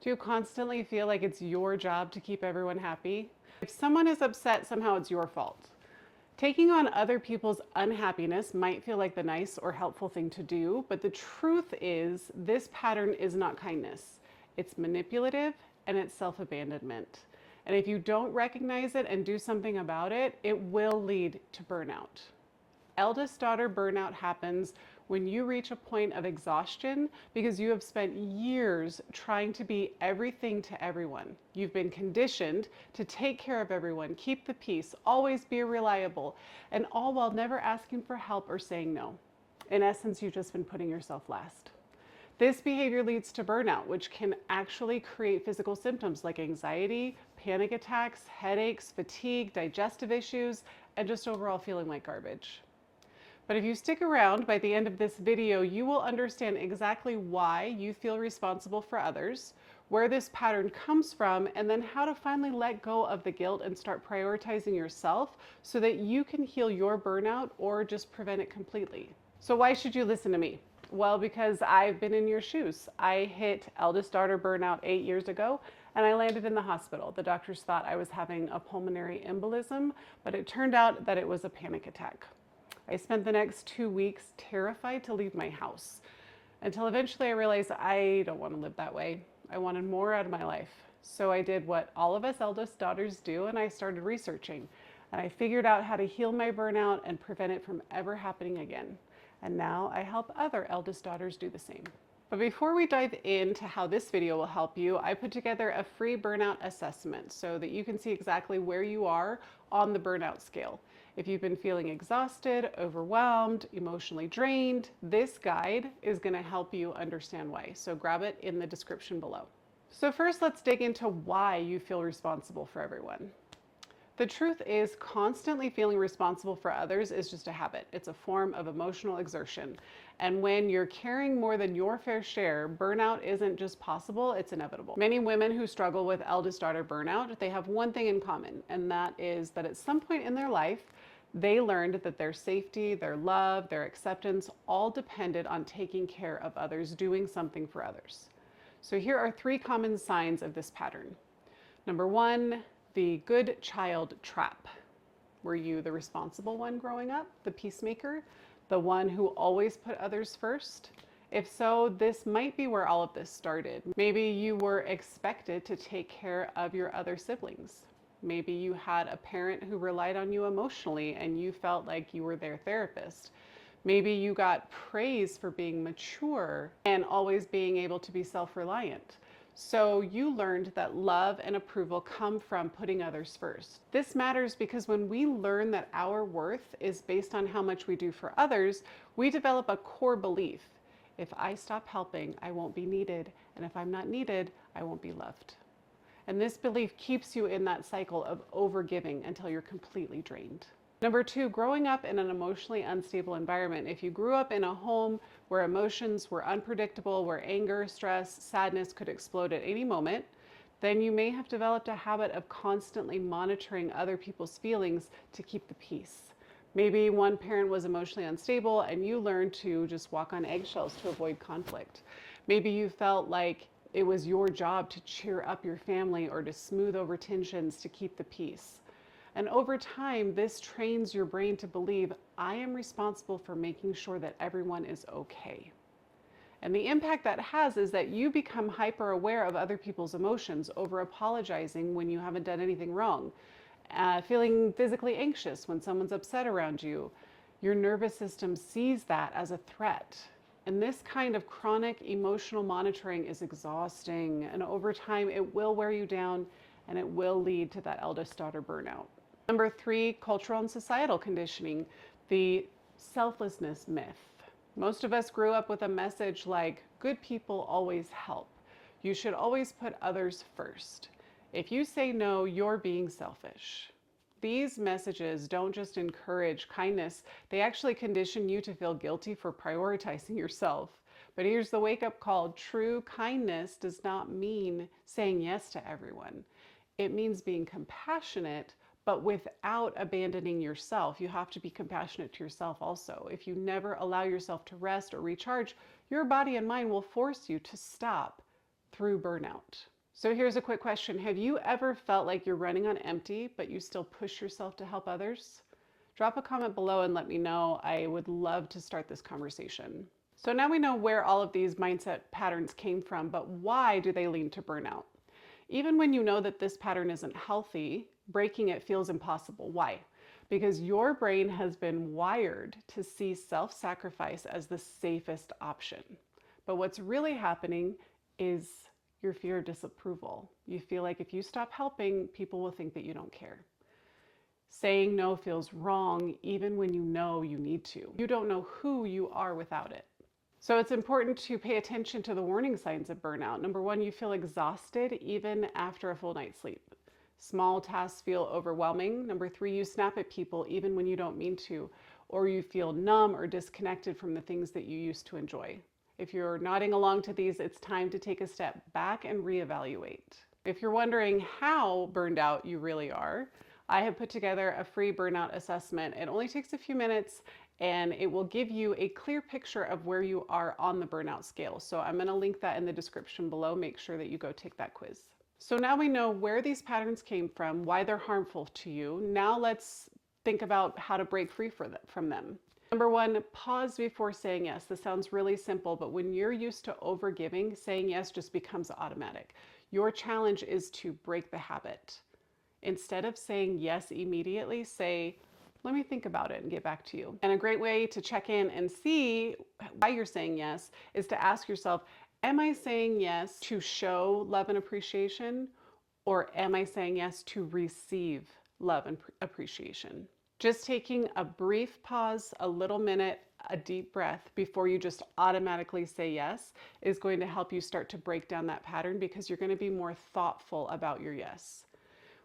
Do you constantly feel like it's your job to keep everyone happy? If someone is upset, somehow it's your fault. Taking on other people's unhappiness might feel like the nice or helpful thing to do, but the truth is this pattern is not kindness. It's manipulative and it's self-abandonment. And if you don't recognize it and do something about it, it will lead to burnout. Eldest daughter burnout happens when you reach a point of exhaustion because you have spent years trying to be everything to everyone. You've been conditioned to take care of everyone, keep the peace, always be reliable, and all while never asking for help or saying no. In essence, you've just been putting yourself last. This behavior leads to burnout, which can actually create physical symptoms like anxiety, panic attacks, headaches, fatigue, digestive issues, and just overall feeling like garbage. But if you stick around, by the end of this video, you will understand exactly why you feel responsible for others, where this pattern comes from, and then how to finally let go of the guilt and start prioritizing yourself so that you can heal your burnout or just prevent it completely. So why should you listen to me? Well, because I've been in your shoes. I hit eldest daughter burnout 8 years ago and I landed in the hospital. The doctors thought I was having a pulmonary embolism, but it turned out that it was a panic attack. I spent the next 2 weeks terrified to leave my house until eventually I realized I don't want to live that way. I wanted more out of my life. So I did what all of us eldest daughters do, and I started researching. And I figured out how to heal my burnout and prevent it from ever happening again. And now I help other eldest daughters do the same. But before we dive into how this video will help you, I put together a free burnout assessment so that you can see exactly where you are on the burnout scale. If you've been feeling exhausted, overwhelmed, emotionally drained, this guide is going to help you understand why. So grab it in the description below. So first, let's dig into why you feel responsible for everyone. The truth is, constantly feeling responsible for others is just a habit. It's a form of emotional exertion. And when you're carrying more than your fair share, burnout isn't just possible, it's inevitable. Many women who struggle with eldest daughter burnout, they have one thing in common, and that is that at some point in their life, they learned that their safety, their love, their acceptance all depended on taking care of others, doing something for others. So here are 3 common signs of this pattern. Number 1, the good child trap. Were you the responsible one growing up, the peacemaker, the one who always put others first? If so, this might be where all of this started. Maybe you were expected to take care of your other siblings. Maybe you had a parent who relied on you emotionally and you felt like you were their therapist. Maybe you got praise for being mature and always being able to be self-reliant. So you learned that love and approval come from putting others first. This matters because when we learn that our worth is based on how much we do for others, we develop a core belief. If I stop helping, I won't be needed. And if I'm not needed, I won't be loved. And this belief keeps you in that cycle of overgiving until you're completely drained. Number 2, growing up in an emotionally unstable environment. If you grew up in a home where emotions were unpredictable, where anger, stress, sadness could explode at any moment, then you may have developed a habit of constantly monitoring other people's feelings to keep the peace. Maybe one parent was emotionally unstable and you learned to just walk on eggshells to avoid conflict. Maybe you felt like it was your job to cheer up your family or to smooth over tensions to keep the peace. And over time, this trains your brain to believe, I am responsible for making sure that everyone is okay. And the impact that has is that you become hyper aware of other people's emotions, over apologizing when you haven't done anything wrong, feeling physically anxious when someone's upset around you. Your nervous system sees that as a threat. And this kind of chronic emotional monitoring is exhausting. And over time, it will wear you down and it will lead to that eldest daughter burnout. Number 3, cultural and societal conditioning, the selflessness myth. Most of us grew up with a message like, good people always help. You should always put others first. If you say no, you're being selfish. These messages don't just encourage kindness, they actually condition you to feel guilty for prioritizing yourself. But here's the wake-up call. True kindness does not mean saying yes to everyone. It means being compassionate, but without abandoning yourself. You have to be compassionate to yourself also. If you never allow yourself to rest or recharge, your body and mind will force you to stop through burnout. So here's a quick question. Have you ever felt like you're running on empty, but you still push yourself to help others? Drop a comment below and let me know. I would love to start this conversation. So now we know where all of these mindset patterns came from, but why do they lead to burnout? Even when you know that this pattern isn't healthy, breaking it feels impossible. Why? Because your brain has been wired to see self-sacrifice as the safest option. But what's really happening is your fear of disapproval. You feel like if you stop helping, people will think that you don't care. Saying no feels wrong even when you know you need to. You don't know who you are without it. So it's important to pay attention to the warning signs of burnout. Number one, you feel exhausted even after a full night's sleep. Small tasks feel overwhelming. Number three, you snap at people even when you don't mean to, or you feel numb or disconnected from the things that you used to enjoy. If you're nodding along to these, it's time to take a step back and reevaluate. If you're wondering how burned out you really are, I have put together a free burnout assessment. It only takes a few minutes and it will give you a clear picture of where you are on the burnout scale. So I'm going to link that in the description below. Make sure that you go take that quiz. So now we know where these patterns came from, why they're harmful to you. Now let's think about how to break free from them. Number one, pause before saying yes. This sounds really simple, but when you're used to overgiving, saying yes just becomes automatic. Your challenge is to break the habit. Instead of saying yes immediately, say, let me think about it and get back to you. And a great way to check in and see why you're saying yes is to ask yourself, am I saying yes to show love and appreciation, or am I saying yes to receive love and appreciation? Just taking a brief pause, a little minute, a deep breath before you just automatically say yes is going to help you start to break down that pattern, because you're going to be more thoughtful about your yes.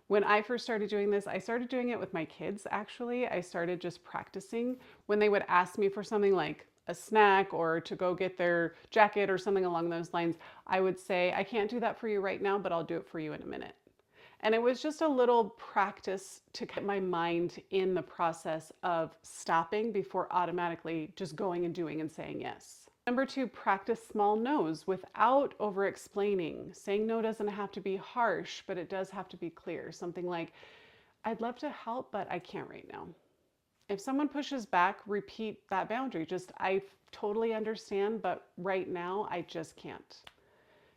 When I first started doing this, I started doing it with my kids, actually. I started just practicing when they would ask me for something like a snack or to go get their jacket or something along those lines. I would say, I can't do that for you right now, but I'll do it for you in a minute. And it was just a little practice to get my mind in the process of stopping before automatically just going and doing and saying yes. Number two, practice small no's without over-explaining. Saying no doesn't have to be harsh, but it does have to be clear. Something like, I'd love to help, but I can't right now. If someone pushes back, repeat that boundary. Just, I totally understand, but right now I just can't.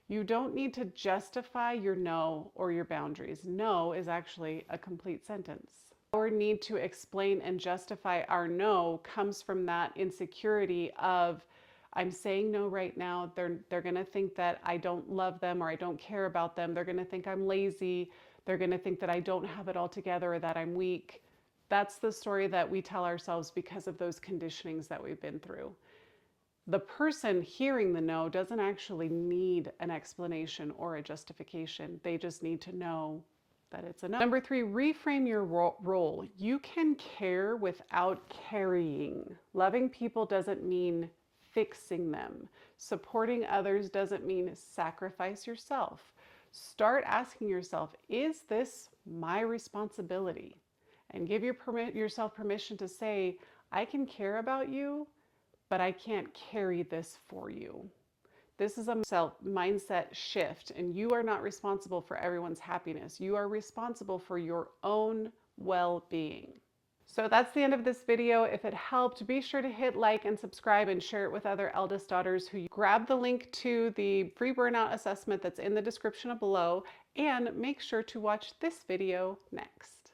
You don't need to justify your no or your boundaries. No is actually a complete sentence. Our need to explain and justify our no comes from that insecurity of, I'm saying no right now. They're going to think that I don't love them or I don't care about them. They're going to think I'm lazy. They're going to think that I don't have it all together or that I'm weak. That's the story that we tell ourselves because of those conditionings that we've been through. The person hearing the no doesn't actually need an explanation or a justification. They just need to know that it's a no. Number three, reframe your role. You can care without carrying. Loving people doesn't mean fixing them. Supporting others doesn't mean sacrifice yourself. Start asking yourself, is this my responsibility? And give yourself permission to say, I can care about you, but I can't carry this for you. This is a mindset shift, and you are not responsible for everyone's happiness. You are responsible for your own well-being. So that's the end of this video. If it helped, be sure to hit like and subscribe and share it with other eldest daughters who grab the link to the free burnout assessment that's in the description below, and make sure to watch this video next.